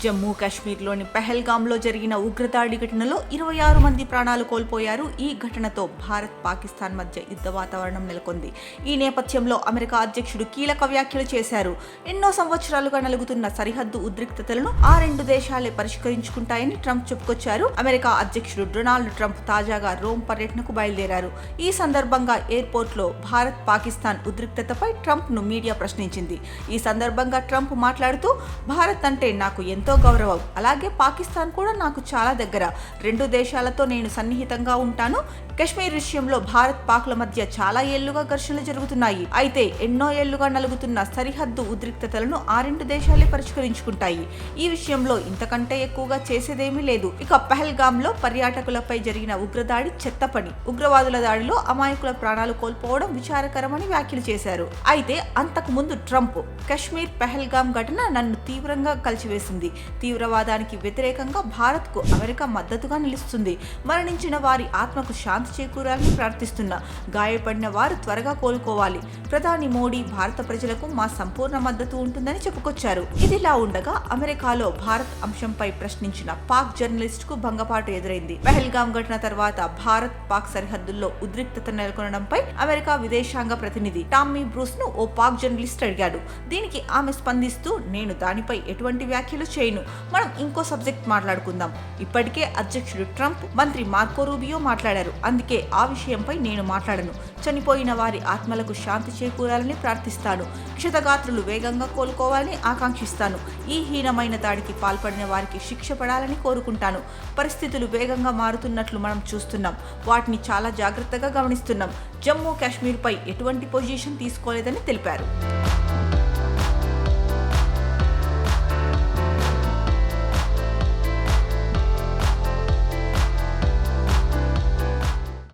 జమ్మూ కాశ్మీర్లోని పెహల్గాంలో జరిగిన ఉగ్రదాడి ఘటనలో 26 మంది ప్రాణాలు కోల్పోయారు. ఈ ఘటనతో భారత్ పాకిస్తాన్ మధ్య యుద్ధ వాతావరణం నెలకొంది. ఈ నేపథ్యంలో అమెరికా అధ్యక్షుడు కీలక వ్యాఖ్యలు చేశారు. ఎన్నో సంవత్సరాలుగా నలుగుతున్న సరిహద్దు ఉద్రిక్తతలను ఆ రెండు దేశాలే పరిష్కరించుకుంటాయని ట్రంప్ చెప్పుకొచ్చారు. అమెరికా అధ్యక్షుడు డొనాల్డ్ ట్రంప్ తాజాగా రోమ్ పర్యటనకు బయలుదేరారు. ఈ సందర్భంగా ఎయిర్పోర్ట్లో భారత్ పాకిస్తాన్ ఉద్రిక్తతపై ట్రంప్ ను మీడియా ప్రశ్నించింది. ఈ సందర్భంగా ట్రంప్ మాట్లాడుతూ, భారత్ అంటే నాకు ఎంతో గౌరవం, అలాగే పాకిస్తాన్ కూడా నాకు చాలా దగ్గర. రెండు దేశాలతో నేను సన్నిహితంగా ఉంటాను. కశ్మీర్ విషయంలో భారత్ పాక్ల మధ్య చాలా ఏళ్లుగా ఘర్షణలు జరుగుతున్నాయి. అయితే ఎన్నో ఏళ్లుగా నలుగుతున్న సరిహద్దు ఉద్రిక్తతలను ఆ రెండు దేశాలే పరిష్కరించుకుంటాయి. ఈ విషయంలో ఇంతకంటే ఎక్కువగా చేసేదేమీ లేదు. ఇక పెహల్గాంలో పర్యాటకులపై జరిగిన ఉగ్రదాడి చెత్త పని. ఉగ్రవాదుల దాడిలో అమాయకుల ప్రాణాలు కోల్పోవడం విచారకరమని వ్యాఖ్యలు చేశారు. అయితే అంతకు ముందు ట్రంప్, కశ్మీర్ పెహల్గాం ఘటన నన్ను తీవ్రంగా కలిచివేసింది. తీవ్రవాదానికి వ్యతిరేకంగా భారత్కు అమెరికా మద్దతుగా నిలుస్తుంది. మరణించిన వారి ఆత్మకు శాంతి చేకూరాలని ప్రార్థిస్తున్నా. గాయపడిన వారు త్వరగా కోలుకోవాలి. ప్రధాని మోడీ భారత ప్రజలకు మా సంపూర్ణ మద్దతు ఉంటుందని చెప్పుకొచ్చారు. ఇదిలా ఉండగా అమెరికాలో భారత్ అంశంపై ప్రశ్నించిన పాక్ జర్నలిస్ట్ కు భంగపాటు ఎదురైంది. పెహల్గాం ఘటన తర్వాత భారత్ పాక్ సరిహద్దుల్లో ఉద్రిక్తత నెలకొనడంపై అమెరికా విదేశాంగ ప్రతినిధి టామ్మీ బ్రూస్ ను ఓ పాక్ జర్నలిస్ట్ అడిగాడు. దీనికి ఆమె స్పందిస్తూ, నేను దానిపై ఎటువంటి వ్యాఖ్యలు చేయను. మనం ఇంకో సబ్జెక్ట్ మాట్లాడుకుందాం. ఇప్పటికే అధ్యక్షుడు ట్రంప్, మంత్రి మార్కో రూబియో మాట్లాడారు. అందుకే ఆ విషయంపై నేను మాట్లాడను. చనిపోయిన వారి ఆత్మలకు శాంతి చేకూరాలని ప్రార్థిస్తాను. క్షతగాత్రులు వేగంగా కోలుకోవాలని ఆకాంక్షిస్తాను. ఈ హీనమైన దాడికి పాల్పడిన వారికి శిక్ష పడాలని కోరుకుంటాను. పరిస్థితులు వేగంగా మారుతున్నట్లు మనం చూస్తున్నాం. వాటిని చాలా జాగ్రత్తగా గమనిస్తున్నాం. జమ్మూ కాశ్మీర్పై ఎటువంటి పొజిషన్ తీసుకోలేదని తెలిపారు.